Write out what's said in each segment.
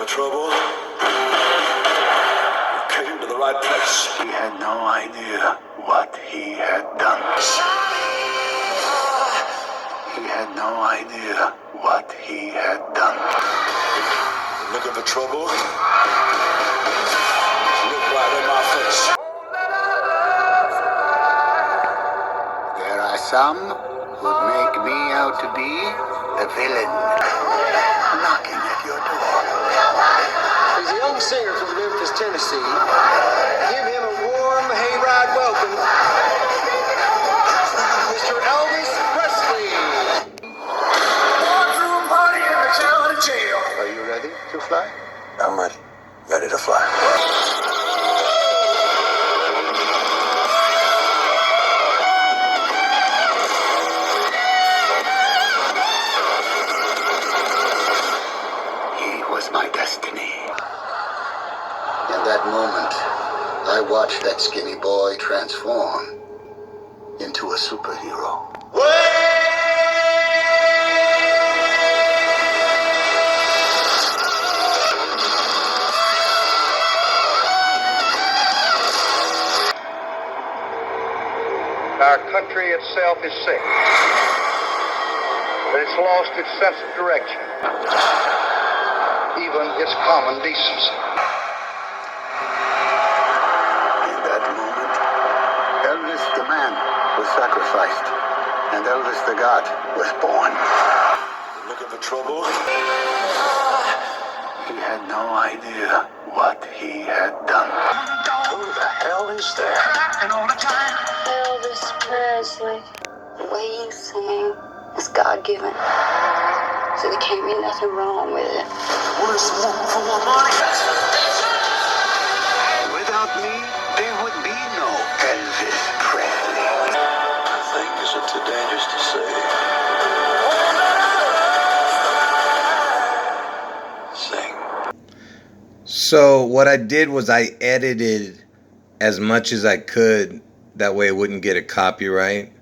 trouble? You came to the right place. He had no idea what he had done. He had no idea what he had done. Look at the trouble. Look right in my face. There are some who'd make me out to be the villain, knocking at your door. He's a young singer from Memphis, Tennessee. Give him a warm hayride welcome, Mr. Elvis Presley. Are you ready to fly? I'm ready. Ready to fly. He was my destiny. In that moment, I watched that skinny boy transform into a superhero. Our country itself is sick, but it's lost its sense of direction, even its common decency. In that moment, Elvis the man was sacrificed, and Elvis the God was born. Look at the trouble. He had no idea what he had done. Who the hell is there? Elvis Presley, the way you sing is God-given. So there can't be nothing wrong with it. Without me, there would be no Elvis Presley. I think is it too dangerous to say? Sing. So what I did was I edited as much as I could. That way it wouldn't get a copyright.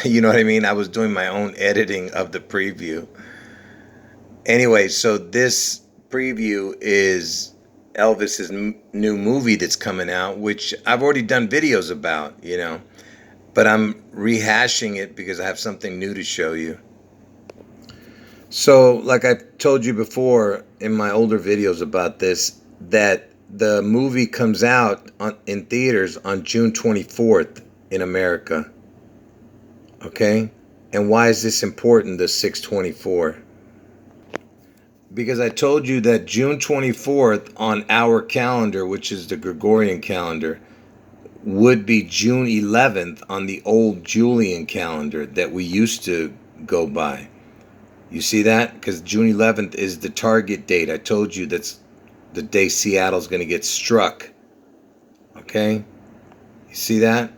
You know what I mean? I was doing my own editing of the preview. Anyway, so this preview is Elvis's new movie that's coming out, which I've already done videos about, you know. But I'm rehashing it because I have something new to show you. So, like I told you before in my older videos about this, that the movie comes out in theaters on June 24th in America. Okay? And why is this important, the 6/24? Because I told you that June 24th on our calendar, which is the Gregorian calendar, would be June 11th on the old Julian calendar that we used to go by. You see that? Because June 11th is the target date. I told you that's the day Seattle's going to get struck. Okay? You see that?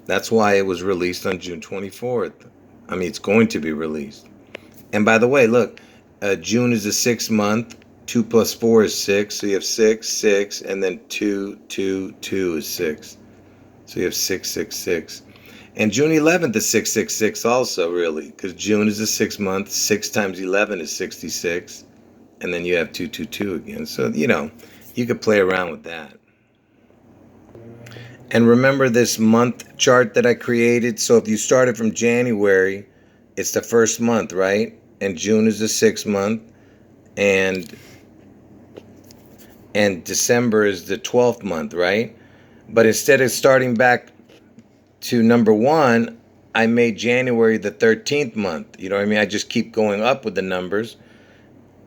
That's why it was released on June 24th. I mean, it's going to be released. And by the way, look, June is the 6th month. 2 plus 4 is 6. So you have 6, 6, and then 2, 2, 2 is 6. So you have 6, 6, 6. And June 11th is 666 also, really, because June is the 6th month. 6 times 11 is 66. And then you have 222 again. So, you know, you could play around with that. And remember this month chart that I created? So if you started from January, it's the first month, right? And June is the 6th month. And December is the 12th month, right? But instead of starting back to number 1, I made January the 13th month. You know what I mean? I just keep going up with the numbers.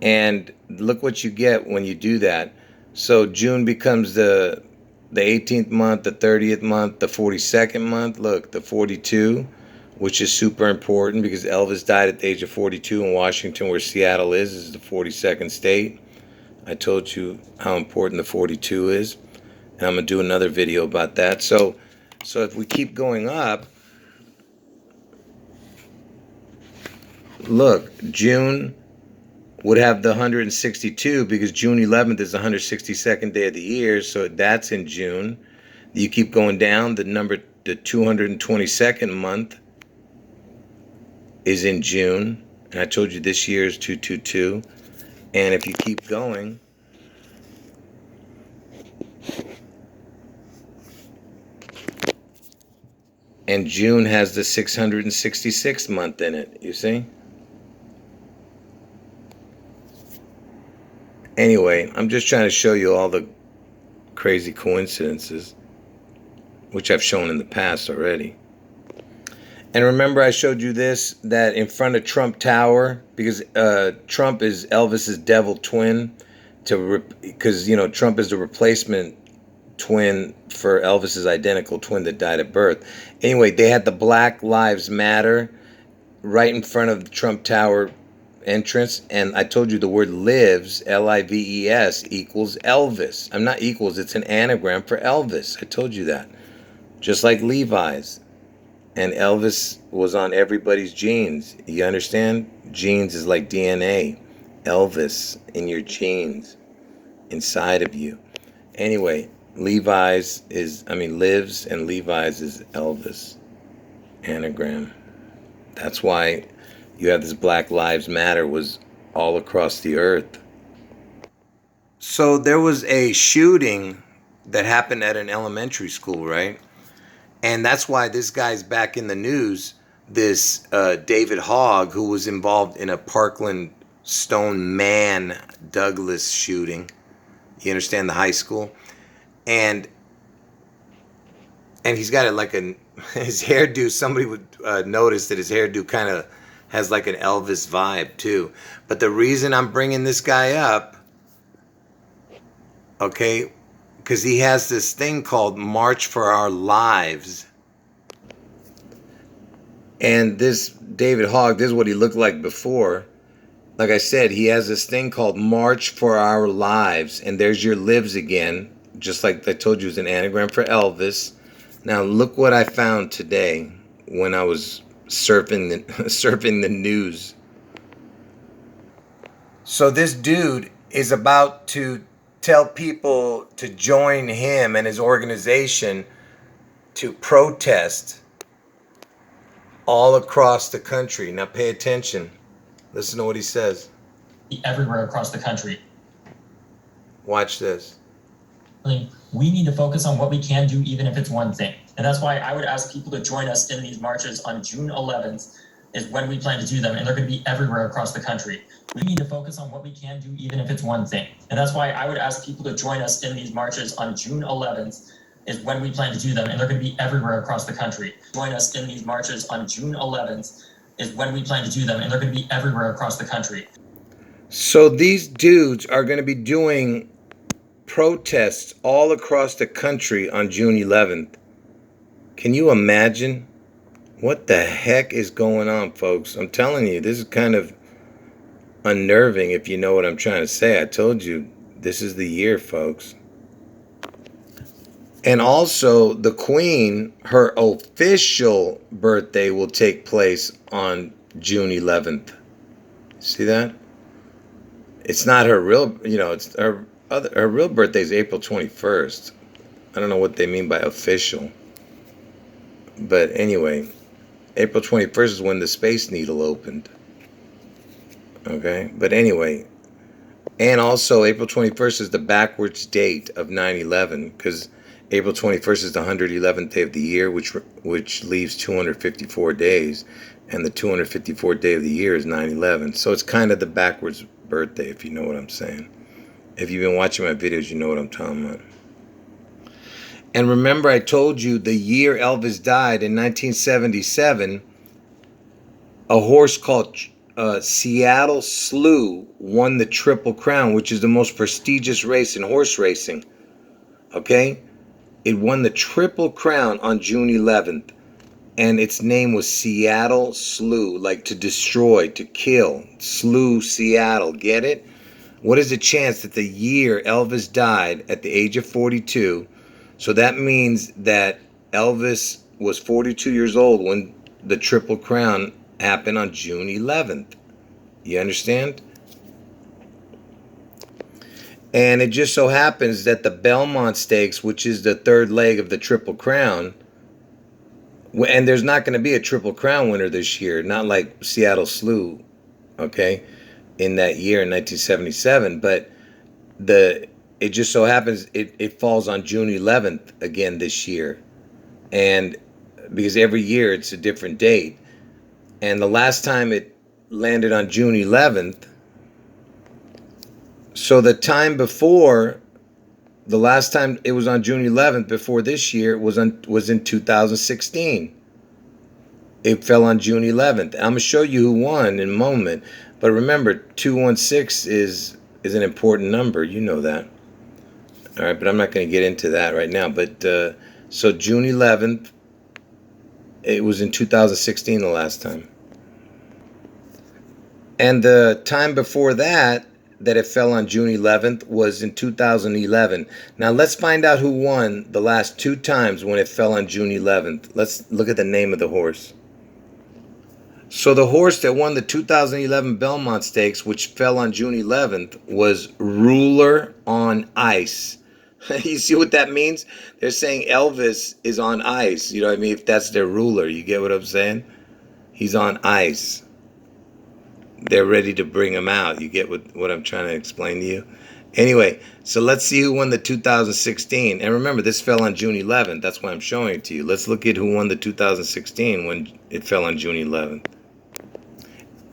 And look what you get when you do that. So June becomes the 18th month, the 30th month, the 42nd month. Look, the 42, which is super important because Elvis died at the age of 42 in Washington, where Seattle is the 42nd state. I told you how important the 42 is. And I'm going to do another video about that. So if we keep going up, look, June would have the 162 because June 11th is the 162nd day of the year, so that's in June. You keep going down, the 222nd month is in June, and I told you this year is 222. And if you keep going, and June has the 666th month in it, you see? Anyway, I'm just trying to show you all the crazy coincidences, which I've shown in the past already. And remember I showed you this, that in front of Trump Tower, because Trump is Elvis's devil twin, because, you know, Trump is the replacement twin for Elvis's identical twin that died at birth. Anyway, they had the Black Lives Matter right in front of the Trump Tower entrance, and I told you the word lives, L-I-V-E-S, equals Elvis. I'm not equals, it's an anagram for Elvis. I told you that. Just like Levi's. And Elvis was on everybody's genes. You understand? Genes is like DNA. Elvis in your genes, inside of you. Anyway, lives, and Levi's is Elvis. Anagram. That's why you have this Black Lives Matter was all across the earth. So there was a shooting that happened at an elementary school, right? And that's why this guy's back in the news, this David Hogg, who was involved in a Parkland Stone Man Douglas shooting. You understand, the high school? And he's got it like his hairdo, somebody would notice that his hairdo kind of has like an Elvis vibe too. But the reason I'm bringing this guy up, okay, because he has this thing called March for Our Lives. And this David Hogg, this is what he looked like before. Like I said, he has this thing called March for Our Lives. And there's your lives again. Just like I told you, it's an anagram for Elvis. Now look what I found today when I was surfing the news. So this dude is about to tell people to join him and his organization to protest all across the country. Now pay attention. Listen to what he says. Everywhere across the country. Watch this. We need to focus on what we can do, even if it's one thing. And that's why I would ask people to join us in these marches on June 11th is when we plan to do them. And they're going to be everywhere across the country. We need to focus on what we can do, even if it's one thing. And that's why I would ask people to join us in these marches on June 11th is when we plan to do them. And they're going to be everywhere across the country. Join us in these marches on June 11th is when we plan to do them. And they're going to be everywhere across the country. So these dudes are going to be doing protests all across the country on June 11th. Can you imagine? What the heck is going on, folks? I'm telling you, this is kind of unnerving if you know what I'm trying to say. I told you, this is the year, folks. And also, the Queen, her official birthday will take place on June 11th. See that? It's not her real, it's her real birthday is April 21st. I don't know what they mean by official. But anyway, April 21st is when the Space Needle opened. Okay? But anyway, and also April 21st is the backwards date of 9/11, because April 21st is the 111th day of the year, which leaves 254 days, and the 254th day of the year is 9/11. So it's kind of the backwards birthday, if you know what I'm saying. If you've been watching my videos, you know what I'm talking about. And remember, I told you the year Elvis died in 1977, a horse called Seattle Slew won the Triple Crown, which is the most prestigious race in horse racing. Okay? It won the Triple Crown on June 11th. And its name was Seattle Slew, like to destroy, to kill. Slew Seattle. Get it? What is the chance that the year Elvis died at the age of 42? So that means that Elvis was 42 years old when the Triple Crown happened on June 11th. You understand? And it just so happens that the Belmont Stakes, which is the third leg of the Triple Crown, and there's not going to be a Triple Crown winner this year, not like Seattle Slew, okay? in that year in 1977, but it just so happens it falls on June 11th again this year, and because every year it's a different date, and the last time it landed on June 11th, so the time before, the last time it was on June 11th before this year was in 2016. It fell on June 11th. I'm gonna show you who won in a moment, but remember 216 is an important number. You know that. All right, but I'm not going to get into that right now. But so June 11th, it was in 2016 the last time. And the time before that it fell on June 11th was in 2011. Now let's find out who won the last two times when it fell on June 11th. Let's look at the name of the horse. So the horse that won the 2011 Belmont Stakes, which fell on June 11th, was Ruler on Ice. You see what that means? They're saying Elvis is on ice. You know what I mean? If that's their ruler, you get what I'm saying? He's on ice. They're ready to bring him out. You get what I'm trying to explain to you? Anyway, so let's see who won the 2016. And remember, this fell on June 11th. That's why I'm showing it to you. Let's look at who won the 2016 when it fell on June 11th.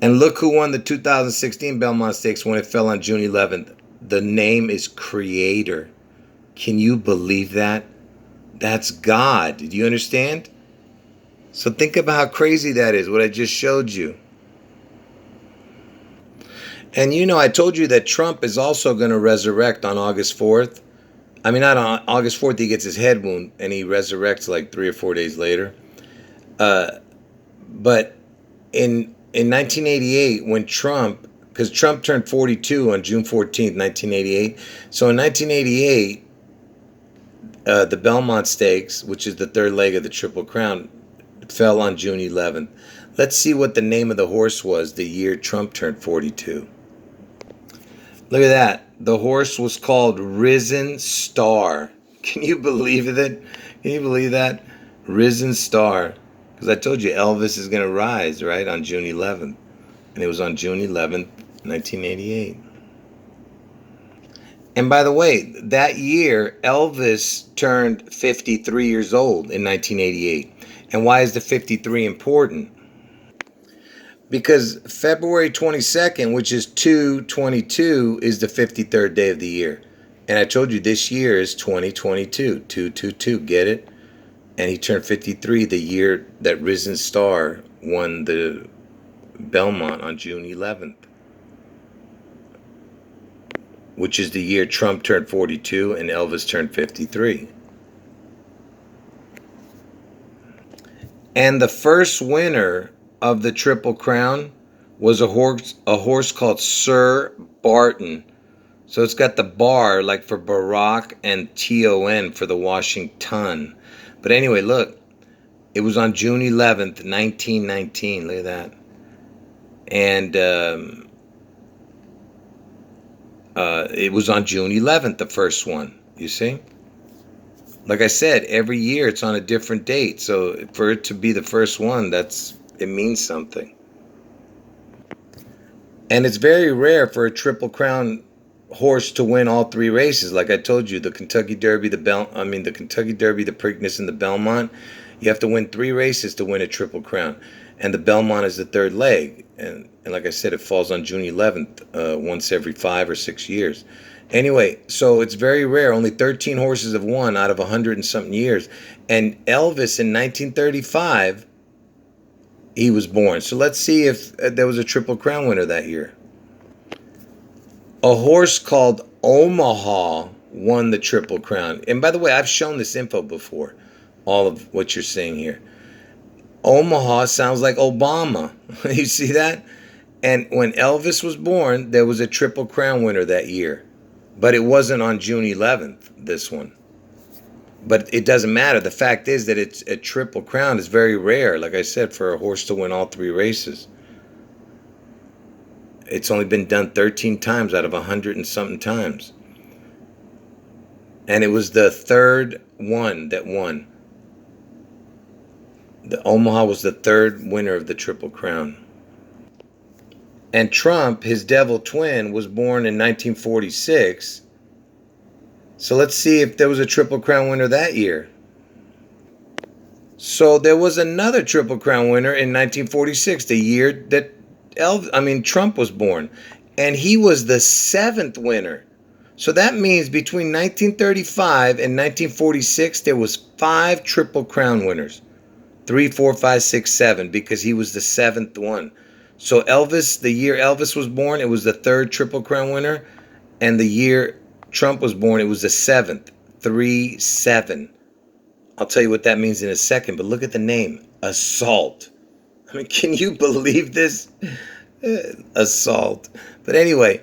And look who won the 2016 Belmont Stakes when it fell on June 11th. The name is Creator. Can you believe that? That's God. Do you understand? So think about how crazy that is, what I just showed you. And you know, I told you that Trump is also going to resurrect on August 4th. I mean, not on August 4th, he gets his head wound and he resurrects like 3 or 4 days later. But in 1988, when Trump, because Trump turned 42 on June 14th, 1988. So in 1988, the Belmont Stakes, which is the third leg of the Triple Crown, fell on June 11th. Let's see what the name of the horse was the year Trump turned 42. Look at that. The horse was called Risen Star. Can you believe it? Can you believe that? Risen Star. Because I told you Elvis is going to rise, right, on June 11th. And it was on June 11th, 1988. And by the way, that year, Elvis turned 53 years old in 1988. And why is the 53 important? Because February 22nd, which is 2/22, is the 53rd day of the year. And I told you this year is 2022, 222, get it? And he turned 53 the year that Risen Star won the Belmont on June 11th. Which is the year Trump turned 42 and Elvis turned 53. And the first winner of the Triple Crown was a horse called Sir Barton. So it's got the bar like for Barack and TON for the Washington. But anyway, look, it was on June 11th, 1919. Look at that. And it was on June 11th, the first one, you see? Like I said, every year it's on a different date. So for it to be the first one, it means something. And it's very rare for a Triple Crown horse to win all three races. Like I told you, the Kentucky Derby, the Preakness, and the Belmont, you have to win 3 races to win a Triple Crown. And the Belmont is the third leg. And like I said, it falls on June 11th, once every 5 or 6 years. Anyway, so it's very rare. Only 13 horses have won out of 100 and something years. And Elvis in 1935, he was born. So let's see if there was a Triple Crown winner that year. A horse called Omaha won the Triple Crown. And by the way, I've shown this info before, all of what you're seeing here. Omaha sounds like Obama. You see that? And when Elvis was born, there was a Triple Crown winner that year. But it wasn't on June 11th, this one. But it doesn't matter. The fact is that it's a Triple Crown is very rare, like I said, for a horse to win all 3 races. It's only been done 13 times out of 100 and something times. And it was the third one that won. The Omaha was the third winner of the Triple Crown. And Trump, his devil twin, was born in 1946. So let's see if there was a Triple Crown winner that year. So there was another Triple Crown winner in 1946, the year that Trump was born. And he was the 7th winner. So that means between 1935 and 1946, there was 5 Triple Crown winners. 3, 4, 5, 6, 7, because he was the 7th one. So Elvis, the year Elvis was born, it was the 3rd Triple Crown winner. And the year Trump was born, it was the 7th. 3, 7. I'll tell you what that means in a second, but look at the name. Assault. I mean, can you believe this? Assault. But anyway,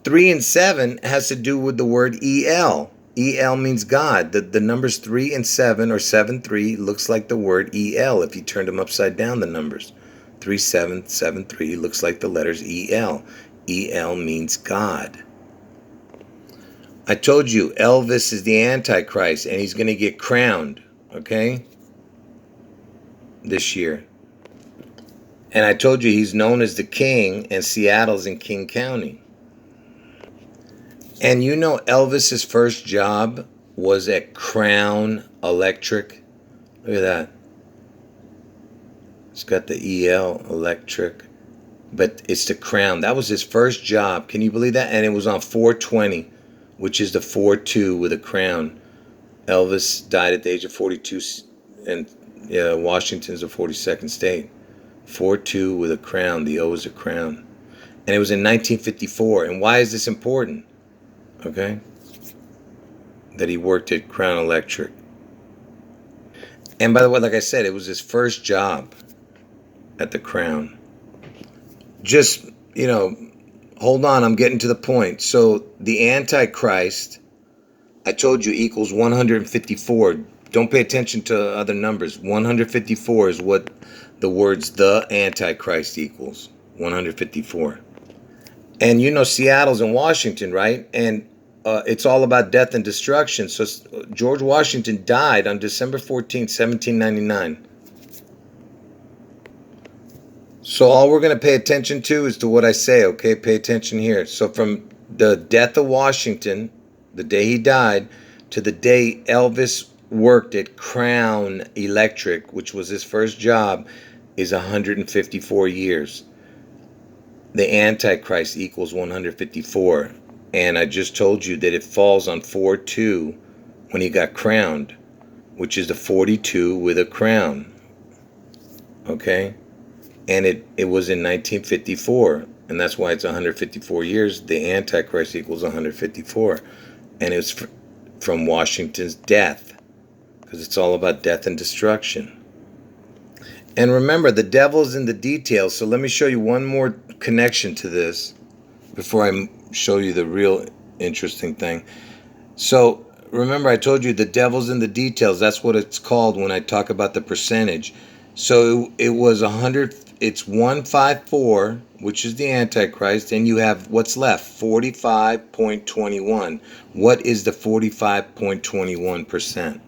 3 and 7 has to do with the word El. El means God. The numbers 3 and 7 or 7, 3 looks like the word El if you turned them upside down, the numbers. 3, 7, 7, 3 looks like the letters El. El means God. I told you Elvis is the Antichrist and he's going to get crowned, okay, this year. And I told you he's known as the King, and Seattle's in King County. And you know Elvis's first job was at Crown Electric. Look at that. It's got the EL, Electric. But it's the Crown. That was his first job. Can you believe that? And it was on 420, which is the 4-2 with a crown. Elvis died at the age of 42, and Washington's the 42nd state. 4-2 with a crown. The O is a crown. And it was in 1954. And why is this important? Okay? That he worked at Crown Electric. And by the way, like I said, it was his first job at the Crown. Just, hold on, I'm getting to the point. So the Antichrist, I told you, equals 154. Don't pay attention to other numbers. 154 is what the words the Antichrist equals. 154. And Seattle's in Washington, right? And it's all about death and destruction. So George Washington died on December 14th, 1799. So all we're going to pay attention to is to what I say, okay? Pay attention here. So from the death of Washington, the day he died, to the day Elvis worked at Crown Electric, which was his first job, is 154 years. The Antichrist equals 154. And I just told you that it falls on 4-2 when he got crowned, which is the 42 with a crown. Okay? And it was in 1954. And that's why it's 154 years. The Antichrist equals 154. And it's from Washington's death, because it's all about death and destruction. And remember, the devil's in the details. So let me show you one more connection to this before I show you the real interesting thing. So remember, I told you the devil's in the details. That's what it's called when I talk about the percentage. So it was 100. It's 154, which is the Antichrist, and you have what's left, 45.21. What is the 45.21%?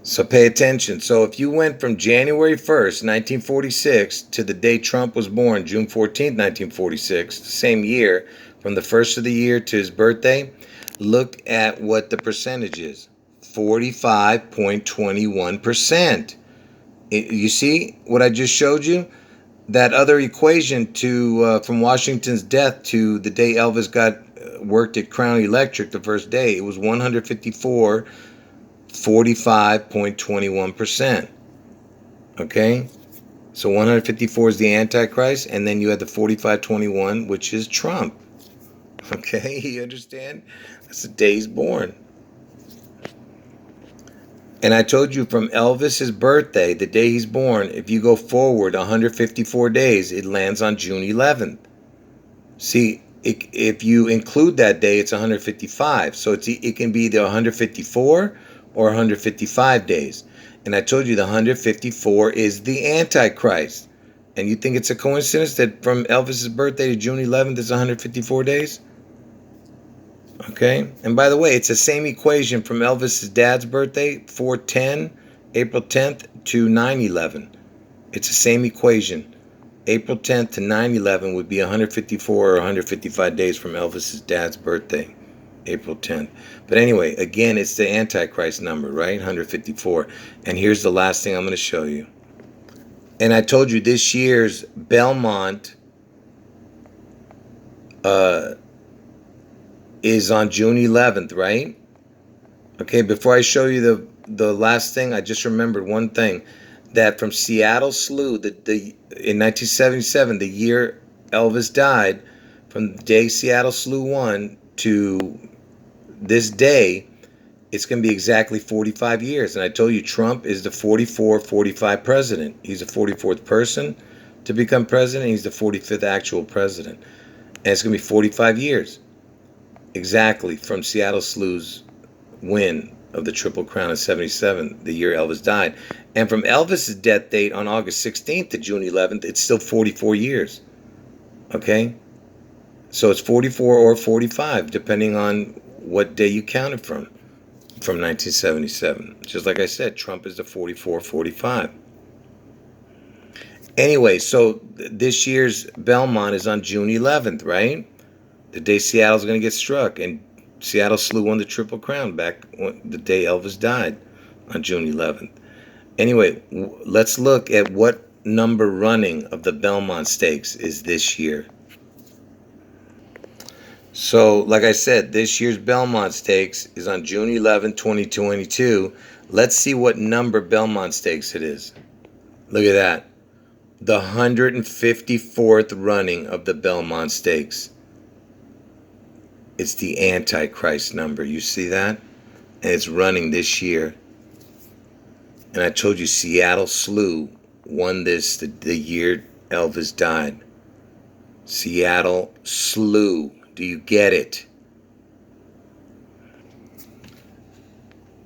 So pay attention. So if you went from January 1st, 1946, to the day Trump was born, June 14th, 1946, the same year, from the first of the year to his birthday, look at what the percentage is. 45.21%. You see what I just showed you? That other equation to from Washington's death to the day Elvis worked at Crown Electric the first day, it was 154, 45.21%. Okay? So 154 is the Antichrist, and then you have the 45.21, which is Trump. Okay, you understand? That's the day he's born. And I told you from Elvis's birthday, the day he's born, if you go forward 154 days, it lands on June 11th. See, if you include that day, it's 155. So it can be either 154 or 155 days. And I told you the 154 is the Antichrist. And you think it's a coincidence that from Elvis's birthday to June 11th is 154 days? Okay, and by the way, it's the same equation from Elvis's dad's birthday, 4/10, April 10th, to 9/11. It's the same equation. April 10th to 9/11 would be 154 or 155 days from Elvis's dad's birthday, April 10th. But anyway, again, it's the Antichrist number, right? 154. And here's the last thing I'm going to show you. And I told you this year's Belmont is on June 11th, right? Okay, before I show you the last thing, I just remembered one thing. That from Seattle Slew, in 1977, the year Elvis died, from the day Seattle Slew won to this day, it's going to be exactly 45 years. And I told you Trump is the 45 president. He's the 44th person to become president. He's the 45th actual president. And it's going to be 45 years exactly from Seattle Slew's win of the Triple Crown in 77, the year Elvis died. And from Elvis's death date on August 16th to June 11th, it's still 44 years. Okay? So it's 44 or 45, depending on what day you count it from 1977. Just like I said, Trump is the 44-45. Anyway, so this year's Belmont is on June 11th, right? The day Seattle's going to get struck. And Seattle Slew won the Triple Crown back the day Elvis died on June 11th. Anyway, let's look at what number running of the Belmont Stakes is this year. So, like I said, this year's Belmont Stakes is on June 11, 2022. Let's see what number Belmont Stakes it is. Look at that. The 154th running of the Belmont Stakes. It's the Antichrist number. You see that? And it's running this year. And I told you Seattle Slew won this the year Elvis died. Seattle Slew. Do you get it?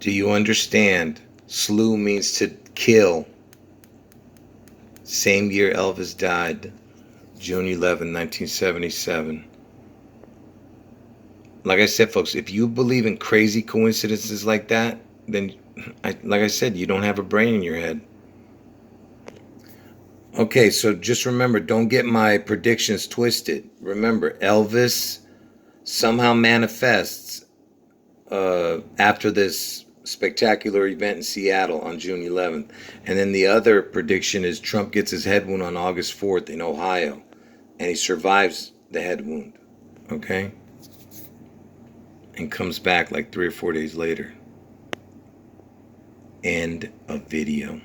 Do you understand? Slew means to kill. Same year Elvis died. June 11, 1977. Like I said, folks, if you believe in crazy coincidences like that, then, like I said, you don't have a brain in your head. Okay, so just remember, don't get my predictions twisted. Remember, Elvis somehow manifests after this spectacular event in Seattle on June 11th. And then the other prediction is Trump gets his head wound on August 4th in Ohio. And he survives the head wound. Okay? And comes back like 3 or 4 days later. End of video.